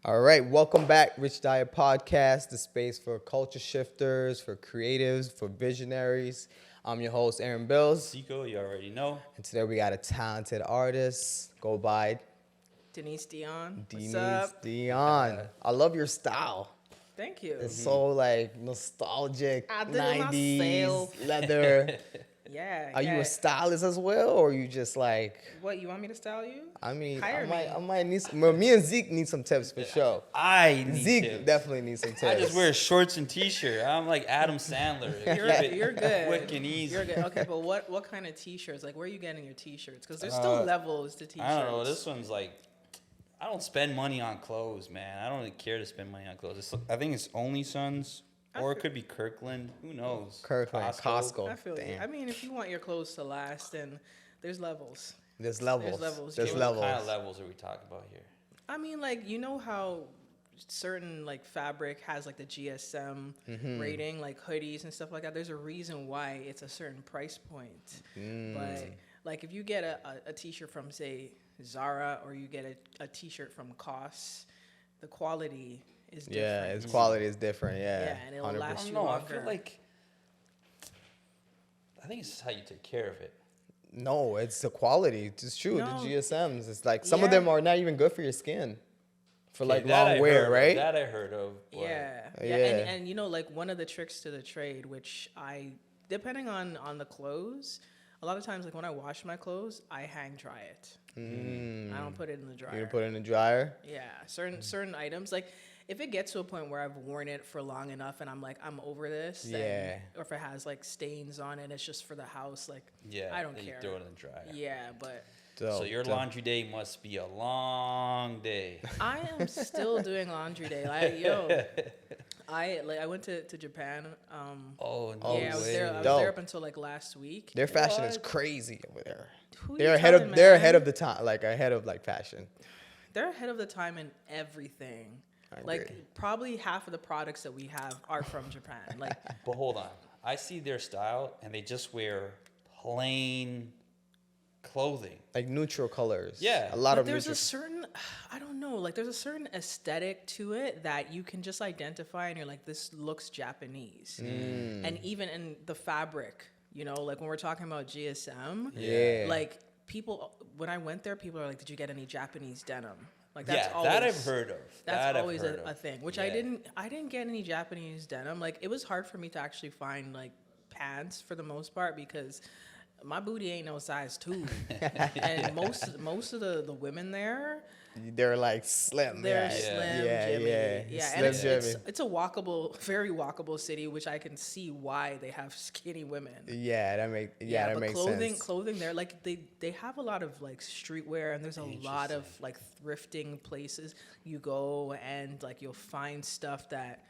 All right, welcome back, Richdiet Podcast, the space for culture shifters, for creatives, for visionaries. I'm your host, Aaron Bills, Zico, you already know. and today we got a talented artist. Go by Denise Deion. Denise What's up? Deion. I love your style. Thank you. It's so like nostalgic, I did it 90s, myself. leather. Yeah. Are you a stylist as well, or are you just like? What, you want me to style you? I mean, Hire me. I might need some. Well, me and Zeke need some tips for sure. I need Zeke tips. definitely needs some tips. I just wear shorts and t-shirt. I'm like Adam Sandler. You're good. Quick and easy. You're good. Okay, but what kind of t-shirts? Like, where are you getting your t-shirts? Because there's still levels to t-shirts. I don't know. This one's like, I don't spend money on clothes, man. I don't really care to spend money on clothes. I think it's Only Sons, or it could be Kirkland. Who knows? Kirkland, Costco. I feel you. Damn. I mean, if you want your clothes to last, then there's levels. There's levels. There's Jimmy. levels. What kind of levels are we talking about here? I mean, like, you know how certain like fabric has like the GSM rating, like hoodies and stuff like that. There's a reason why it's a certain price point. But like if you get a t-shirt from say Zara or you get a t-shirt from COS, the quality is different. Yeah, its quality is different. Yeah, Yeah, and it'll 100%. last I you don't know. I longer. feel like, I think it's just how you take care of it. No, it's the quality. It's true. No. The GSMs. It's like some of Yeah. them are not even good for your skin, for like Okay, that long I wear, heard of, right? That I heard of. but- Yeah. Yeah. And you know, like one of the tricks to the trade, which depending on the clothes, a lot of times like when I wash my clothes, I hang dry it. I don't put it in the dryer. You put it in the dryer. Yeah, certain items, like if it gets to a point where I've worn it for long enough and I'm like I'm over this, then- Yeah. or if it has like stains on it, it's just for the house, like Yeah. I don't then care. You throw it in the dryer. Yeah, but So your laundry day must be a long day. I am still doing laundry day. I went to Japan. Oh, Oh, yeah, I was way. there. I was Dope. there up until like last week. Their fashion is What? crazy over there. Who They're you ahead of telling, they're man? ahead of the time, like ahead of like fashion. They're ahead of the time in everything. I Like agree. probably half of the products that we have are from Japan. Like But hold on. I see their style and they just wear plain clothing. Like neutral colors. Yeah. a lot but of there's neutral. a certain, I don't know, like there's a certain aesthetic to it that you can just identify and you're like, this looks Japanese. And even in the fabric, you know, like when we're talking about GSM, Yeah. like people, when I went there, people are like, did you get any Japanese denim? Like that's Yeah, always, that I've heard of. That's That I've always heard a of. thing, which Yeah. I didn't get any Japanese denim. Like it was hard for me to actually find like pants for the most part because my booty ain't no size 2. And most of the women there, They're like slim. they're yeah. slim, Yeah, Jimmy. yeah. And Slim it's a walkable, very walkable city, which I can see why they have skinny women. Yeah, that makes But makes clothing, sense. clothing there, like they have a lot of like streetwear, and there's a lot of like thrifting places you go, and like you'll find stuff that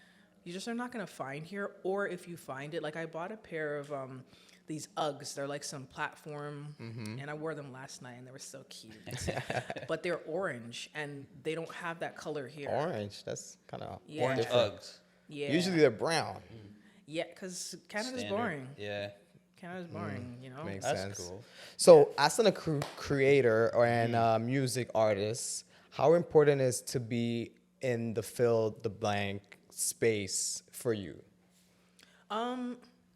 you just are not gonna find here, or if you find it, like I bought a pair of these Uggs. They're like some platform, and I wore them last night, and they were so cute. But they're orange, and they don't have that color here. Orange. That's kind of Yeah. Orange Uggs. Yeah. Usually they're brown. Yeah, because Canada's Standard. boring. Yeah. Canada's boring, you know? Makes That's sense. cool. So, as a creator and music artist, how important is to be in the fill the blank space for you?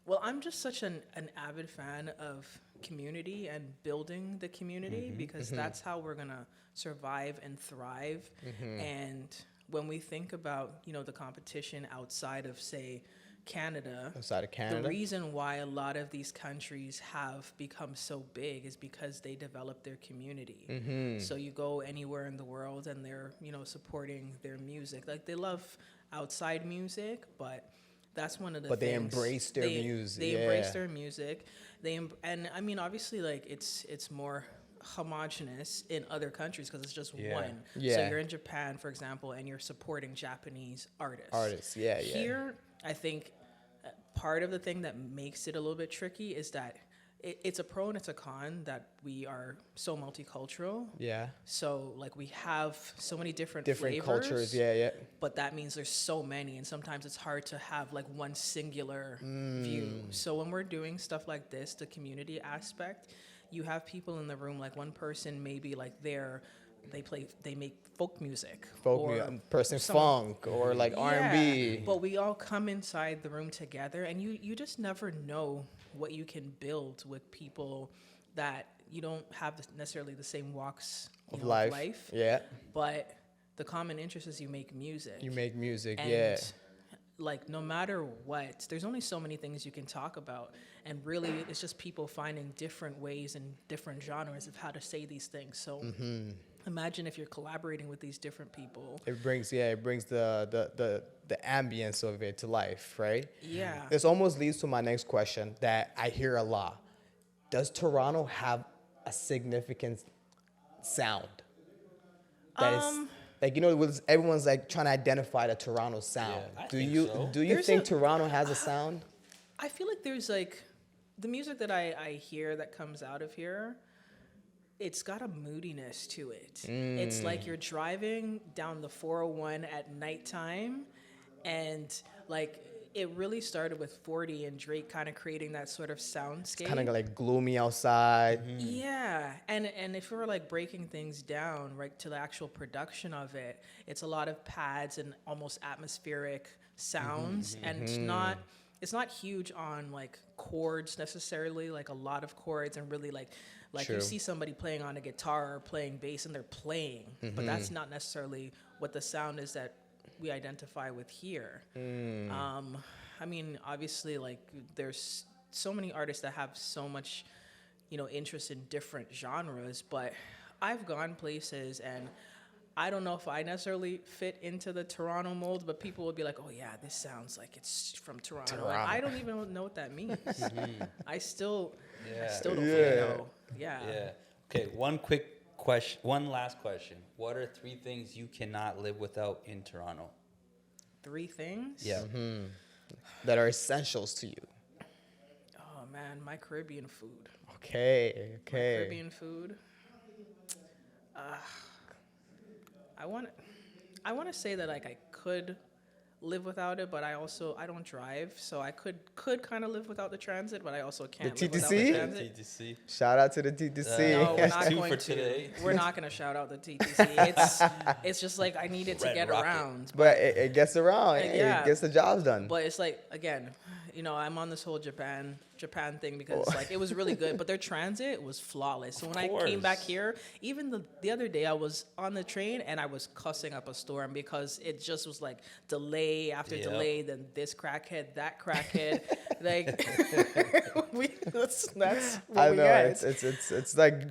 Well, I'm just such an avid fan of community and building the community because that's how we're gonna survive and thrive. And when we think about, you know, the competition outside of, say, Canada, Outside of Canada? the reason why a lot of these countries have become so big is because they develop their community. So you go anywhere in the world and they're, you know, supporting their music. Like they love outside music, but that's one of the But they things. embrace their music, They yeah. embrace their music. And I mean, obviously, like it's more homogenous in other countries because it's just Yeah. one. So Yeah. you're in Japan, for example, and you're supporting Japanese artists. Artists, yeah. Here, I think part of the thing that makes it a little bit tricky is that it's a pro and it's a con that we are so multicultural. Yeah. So like we have so many different Different flavors, cultures, yeah. but that means there's so many, and sometimes it's hard to have like one singular view. So when we're doing stuff like this, the community aspect, you have people in the room, like one person maybe like they're they make folk music, person someone- funk or like R&B. But we all come inside the room together, and you just never know what you can build with people that you don't have necessarily the same walks of life. Yeah. But the common interest is you make music. You make music, and yeah. like no matter what, there's only so many things you can talk about, and really it's just people finding different ways and different genres of how to say these things. So imagine if you're collaborating with these different people. It brings the ambience of it to life, right? Yeah. This almost leads to my next question that I hear a lot. Does Toronto have a significant sound? That is like, you know, everyone's like trying to identify the Toronto sound. Yeah, I do think you so. do you There's think a- Toronto has a sound? I feel like there's like the music that I hear that comes out of here, it's got a moodiness to it. It's like you're driving down the 401 at nighttime, and like it really started with 40 and Drake kind of creating that sort of soundscape. Kind of like gloomy outside. Yeah, and if we were like breaking things down right to the actual production of it, it's a lot of pads and almost atmospheric sounds, and it's not huge on like chords necessarily, like a lot of chords, and really like True. you see somebody playing on a guitar or playing bass and they're playing, but that's not necessarily what the sound is that we identify with here. I mean, obviously, like there's so many artists that have so much, you know, interest in different genres, but I've gone places and I don't know if I necessarily fit into the Toronto mold, but people will be like, "Oh yeah, this sounds like it's from Toronto." And I don't even know what that means. I still don't fully know. Yeah. Yeah. Okay, one last question. What are 3 things you cannot live without in Toronto? 3 things? Yeah. That are essentials to you. Oh man, my Caribbean food. Okay. Caribbean food. I want to say that like I could live without it, but I don't drive, so I could kind of live without the transit, but I also can't live without the TTC? transit. TTC. Shout out to the TTC. No, we're not 2 going for to. today. We're not going to shout out the TTC. It's just like I need it to Red get Rocket. around. But it gets around. Yeah. It gets the jobs done. But it's like, again, you know, I'm on this whole Japan thing because like it was really good, but their transit was flawless. So when I came back course. here, even the other day I was on the train and I was cussing up a storm because it just was like delay after Yep. delay, then this crackhead, that crackhead. Like that's what I we know get. it's like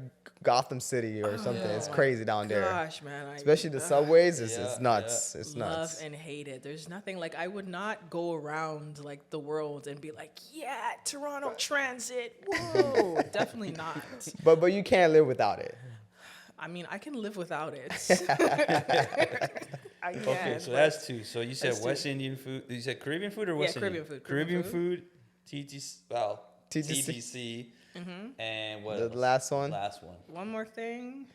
Gotham City or something. It's Oh my crazy down there. Gosh, man. Especially the subways. It's Yeah, nuts. It's Love nuts. and hate it. There's nothing like I would not go around like the world and be like, yeah, Toronto Transit. Whoa, definitely not. But you can't live without it. I mean, I can live without it. I can. Okay, so but- that's 2. So you said That's 2. West Indian food. You said Caribbean food or West Caribbean Indian? food, Caribbean Caribbean food. TTC. Well, TTC. TTC. And what The else? last one? Last one. one more thing,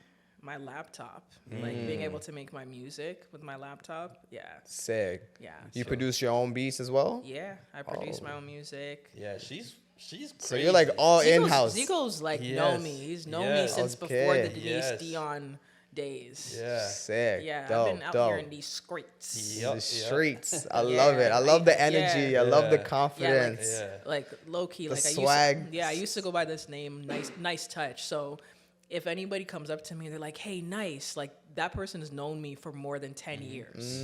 my laptop. Like being able to make my music with my laptop. Yeah, Sick. yeah. You So- produce your own beats as well? Yeah, I produce my own music. Yeah, she's crazy. So you're like all in-house. Zico's like Yes. know me. He's known me Yes. since before the Okay. Denise Yes. Deion days. Yeah. Sick. Yeah, Dope, I've been out dope. here in these streets. Yep, The yep. streets. I Yeah, love it. I love the like, energy. yeah. I love the Yeah. confidence. Yeah. Like low key, The like swag. I used to go by this name, nice touch. So if anybody comes up to me, they're like, "Hey, nice!" Like that person has known me for more than 10 years.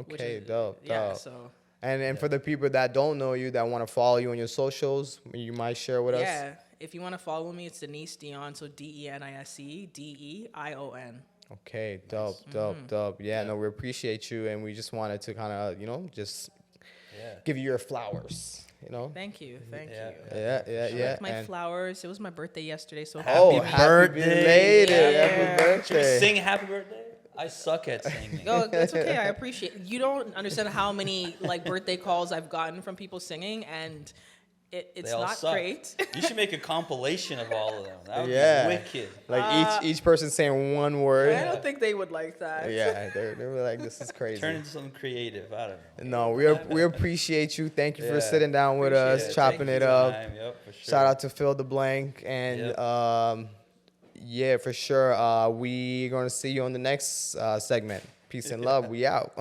Which Okay, is- dope. Yeah, Dope. so And for the people that don't know you, that want to follow you on your socials, you might share with us. yeah. If you want to follow me, it's Denise Deion. So DENISE DEION. Okay, dope. Yeah, no, we appreciate you, and we just wanted to kind of, just give you your flowers. Thank you. Yeah. Yeah. With my and- flowers. It was my birthday yesterday, so Oh, Happy happy birthday. belated. Yeah. Happy Should we birthday. sing happy birthday? I suck at singing. No, it's okay. I appreciate. You don't understand how many like birthday calls I've gotten from people singing, and it's They all not suck. great. You should make a compilation of all of them. That would Yeah. be wicked. Like each person saying one word. I don't think they would like that. Yeah, they were like, this is crazy. Turn into something creative. I don't know. No, we appreciate you. Thank you for Yeah. sitting down with Appreciate us, it. chopping Thank you it for up. time. Yep, for sure. Shout out to Fill the Blank, and Yep. Yeah, for sure. We going to see you on the next segment. Peace and love. We out.